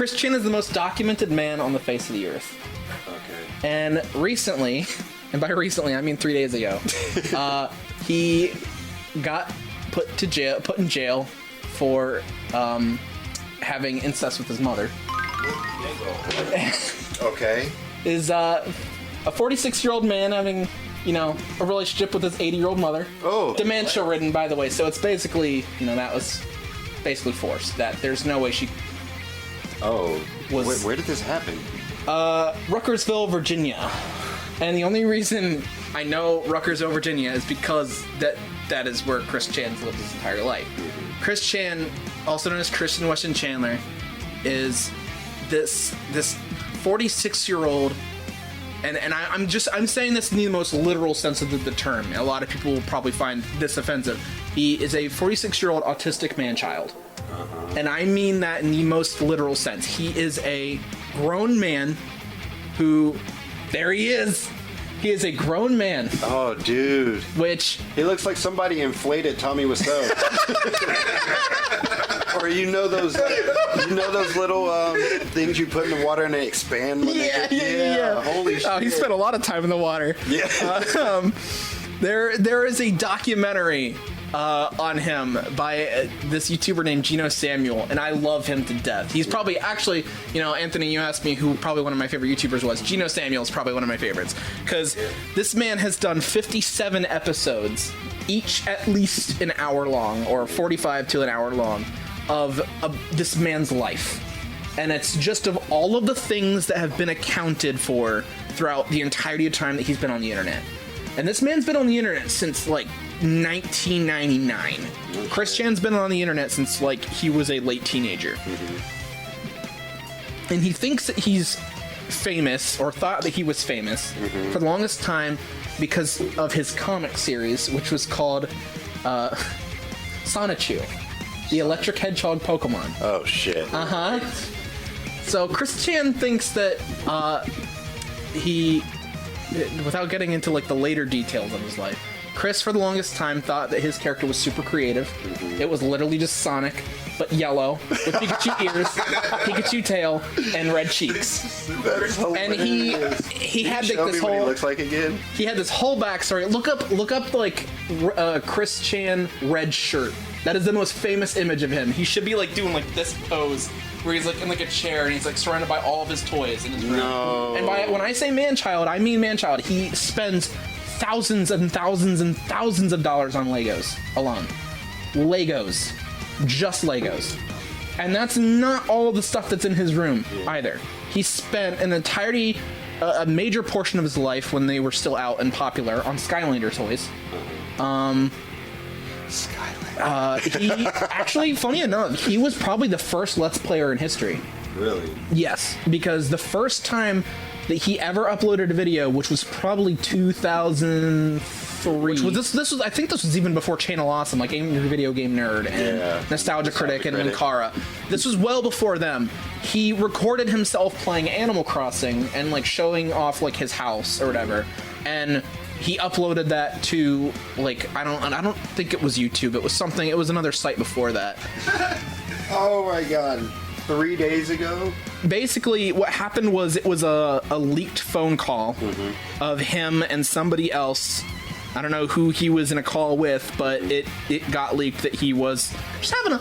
Chris Chan is the most documented man on the face of the earth. Okay. And recently, and by recently I mean 3 days ago, he got put in jail for having incest with his mother. Okay. Is a 46-year-old man having, a relationship with his 80-year-old mother. Oh. Dementia-ridden, by the way. So it's basically, that was basically forced. That there's no way she. Oh. Where did this happen? Ruckersville, Virginia. And the only reason I know Ruckersville, Virginia is because that is where Chris Chan's lived his entire life. Chris Chan, also known as Christian Weston Chandler, is this 46-year-old, and I'm saying this in the most literal sense of the term. A lot of people will probably find this offensive. He is a 46-year-old autistic man-child. And I mean that in the most literal sense. He is a grown man who, there he is. He is a grown man. Oh, dude. Which... He looks like somebody inflated Tommy Wiseau. Or those little things you put in the water and they expand. Yeah. Holy shit. Oh, he spent a lot of time in the water. Yeah. There is a documentary on him by this YouTuber named Gino Samuel, and I love him to death. He's probably, actually, Anthony, you asked me who probably one of my favorite YouTubers was. Gino Samuel is probably one of my favorites, because this man has done 57 episodes, each at least an hour long, or 45 to an hour long, of this man's life. And it's just of all of the things that have been accounted for throughout the entirety of time that he's been on the internet. And this man's been on the internet since, 1999. Chris Chan's been on the internet since, he was a late teenager. And he thinks that he's famous, or thought that he was famous, for the longest time because of his comic series, which was called Sonichu, the Electric Hedgehog Pokemon. Oh, shit. So Chris Chan thinks that he, without getting into the later details of his life, Chris for the longest time thought that his character was super creative. It was literally just Sonic, but yellow, with Pikachu ears, Pikachu tail, and red cheeks. And he had this whole. What he looks like again? He had this whole backstory. Look up Chris Chan red shirt. That is the most famous image of him. He should be doing this pose where he's in a chair and he's surrounded by all of his toys in his room. No. And when I say man-child, I mean man-child. He spends thousands and thousands and thousands of dollars on Legos alone. Legos. Just Legos. And that's not all of the stuff that's in his room either. He spent an entirety, a major portion of his life when they were still out and popular on Skylander toys. He actually, funny enough, he was probably the first Let's Player in history. Really? Yes, because the first time that he ever uploaded a video, which was probably 2003. Which was this was I think this was even before Channel Awesome, like Angry Video Game Nerd and Nostalgia Critic and Linkara. This was well before them. He recorded himself playing Animal Crossing and showing off his house or whatever, and he uploaded that to I don't think it was YouTube. It was something. It was another site before that. Oh my god. 3 days ago? Basically, what happened was it was a leaked phone call of him and somebody else. I don't know who he was in a call with, but it got leaked that he was just having a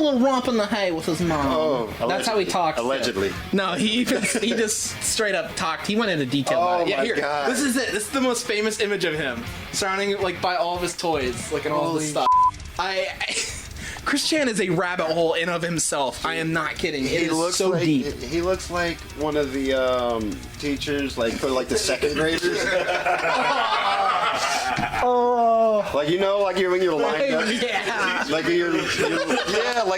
little romp in the hay with his mom. Oh, that's how he talks. Allegedly. No, he just straight up talked. He went into detail about it. Yeah, here. God. This is it. This is the most famous image of him, surrounding by all of his toys, and all this stuff. Chris Chan is a rabbit hole in of himself. I am not kidding. It is so deep. He looks like one of the teachers, for the second graders. Oh. When you're lined up. Yeah.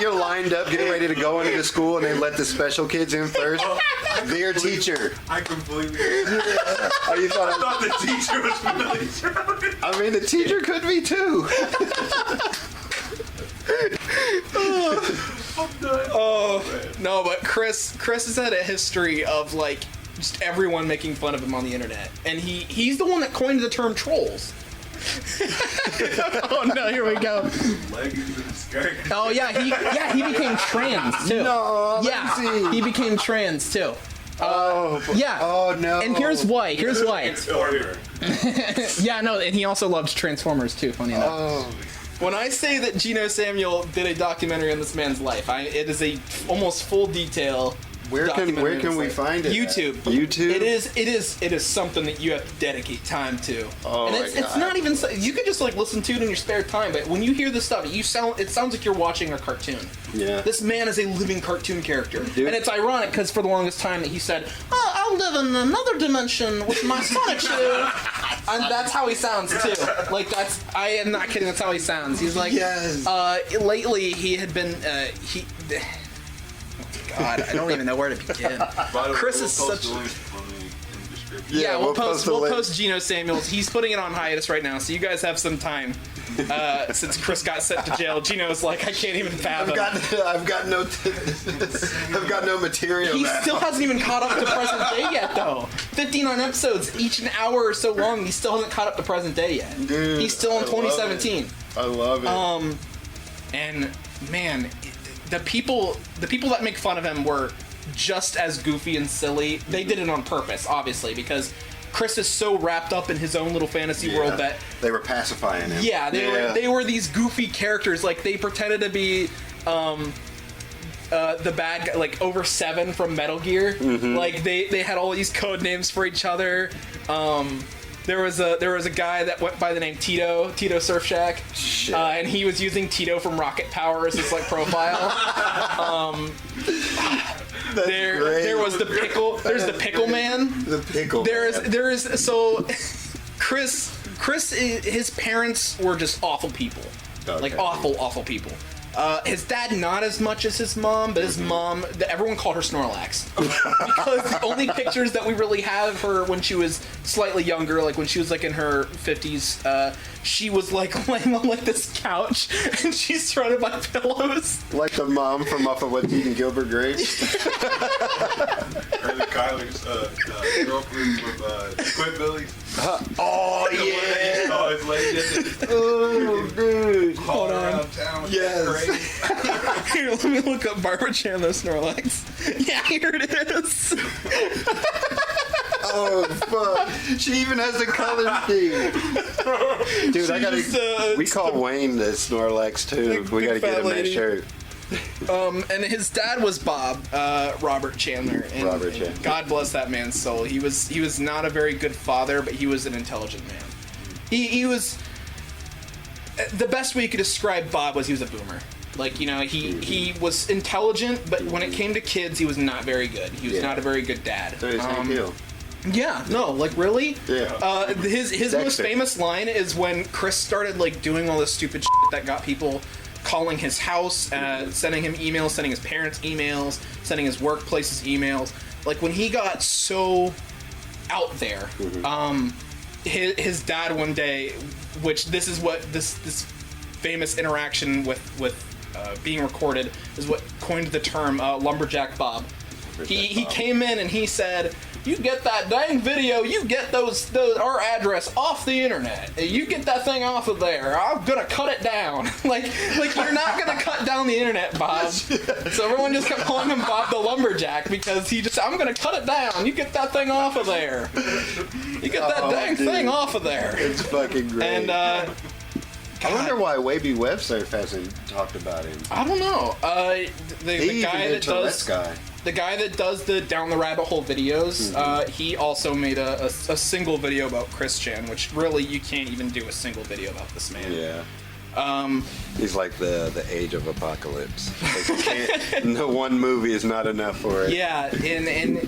You're lined up, getting ready to go into the school, and they let the special kids in first. Their teacher. I completely. Oh, you thought I thought the teacher was really. I mean, the teacher could be too. Oh no, but Chris has had a history of just everyone making fun of him on the internet, and he's the one that coined the term trolls. Oh no, here we go. Leggings and a skirt. Oh yeah, he became trans too. No, let me Yeah, see. he became trans too. Yeah. Oh no. And here's why. It's Warrior. Yeah, no, and he also loved Transformers too, funny enough. Oh. When I say that Geno Samuel did a documentary on this man's life, it is a almost full detail. Where can we life. find it? YouTube. YouTube. It is something that you have to dedicate time to. Oh and my it's God. not even you could just like listen to it in your spare time, but when you hear this stuff, it sounds like you're watching a cartoon. Yeah. This man is a living cartoon character. Dude. And it's ironic because for the longest time that he said, "Oh, I'll live in another dimension with my Sonic shoe." And that's how he sounds too. Like I am not kidding, that's how he sounds. He's like Yes. Lately he had been God, I don't even know where to begin. Chris is such. Yeah, we'll post Geno Samuels. He's putting it on hiatus right now, so you guys have some time. Since Chris got sent to jail, Geno's like, I can't even fathom. I've got no material. He now. still hasn't even caught up to present day yet, though. 59 episodes, each an hour or so long. He still hasn't caught up to present day yet. Dude, he's still in 2017. I love it. And man, the people that make fun of him were just as goofy and silly. They did it on purpose, obviously, because Chris is so wrapped up in his own little fantasy world that they were pacifying him. yeah, they were these goofy characters. Like they pretended to be the bad guy, like Over 7 from Metal Gear. Mm-hmm. Like they had all these code names for each other. There was a guy that went by the name Tito Surf Shack, and he was using Tito from Rocket Power as his like profile. There was the pickle. There's the pickle man. The pickle. There is so Chris his parents were just awful people. Okay. Like awful people. His dad not as much as his mom, but his mom, everyone called her Snorlax. Because the only pictures that we really have of her when she was slightly younger, like when she was like in her 50s, she was like laying on like this couch and she's surrounded by pillows. Like the mom from off of What's Eating Gilbert Grape. Or the Kyler's girlfriend from Squidbillies. Oh yeah. Oh, his lady. Oh dude. Hold around town. Yes. Here, let me look up Barbara Chandler Snorlax. Yeah, here it is. Oh fuck. She even has a color scheme. Dude, I gotta. We call Wayne the Snorlax too. We gotta get him that shirt. And his dad was Bob, Robert Chandler. And, Robert Chandler. and God bless that man's soul. He was not a very good father, but he was an intelligent man. He was. The best way you could describe Bob was he was a boomer. Like, you know, he was intelligent, but when it came to kids, he was not very good. He was not a very good dad. So he's Hank Hill. Yeah, no, like really? Yeah. His most Dexter. famous line is when Chris started like doing all this stupid shit that got people calling his house, sending him emails, sending his parents emails, sending his workplaces emails. Like when he got so out there, his dad one day, which this is what this famous interaction with being recorded is what coined the term lumberjack Bob. He came in and he said, "You get that dang video, you get those our address off the internet. You get that thing off of there. I'm gonna cut it down." like you're not gonna cut down the internet, Bob. So everyone just kept calling him Bob the Lumberjack because I'm gonna cut it down. You get that thing off of there. You get that dang thing off of there. It's fucking great. And I wonder why Wavy Web Surf hasn't talked about him. I don't know. The guy that does guy. the guy that does the Down the Rabbit Hole videos, he also made a single video about Chris Chan, which really you can't even do a single video about this man. Yeah. He's like the age of apocalypse. Like you can't, no one movie is not enough for it. Yeah, and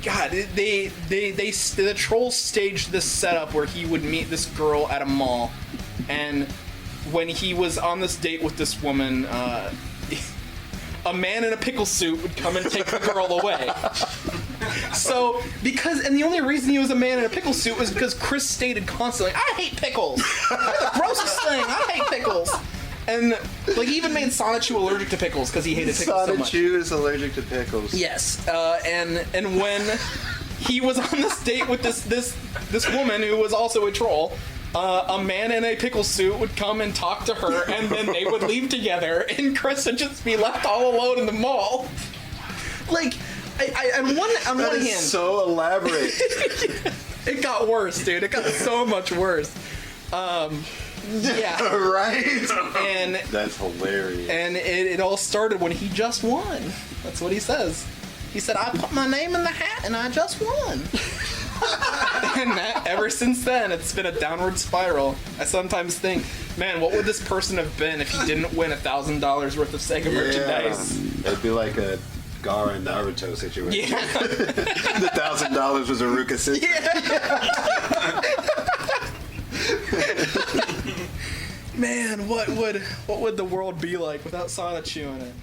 God, the trolls staged this setup where he would meet this girl at a mall, and when he was on this date with this woman, a man in a pickle suit would come and take the girl away. So, and the only reason he was a man in a pickle suit was because Chris stated constantly, "I hate pickles. They're the grossest thing. I hate pickles." And like he even made Sonichu allergic to pickles because he hated pickles so much. Sonichu is allergic to pickles. Yes, and when he was on this date with this woman who was also a troll, a man in a pickle suit would come and talk to her, and then they would leave together, and Chris would just be left all alone in the mall. Like, on one hand, so elaborate. it got worse, dude. It got so much worse. Yeah. Right? And that's hilarious. And it all started when he just won. That's what he says. He said, I put my name in the hat and I just won. And ever since then, it's been a downward spiral. I sometimes think, man, what would this person have been if he didn't win $1,000 worth of Sega merchandise? It'd be like a Gaara and Naruto situation. Yeah. The $1,000 was a Ruka system. Man, what would the world be like without Sonichu in it?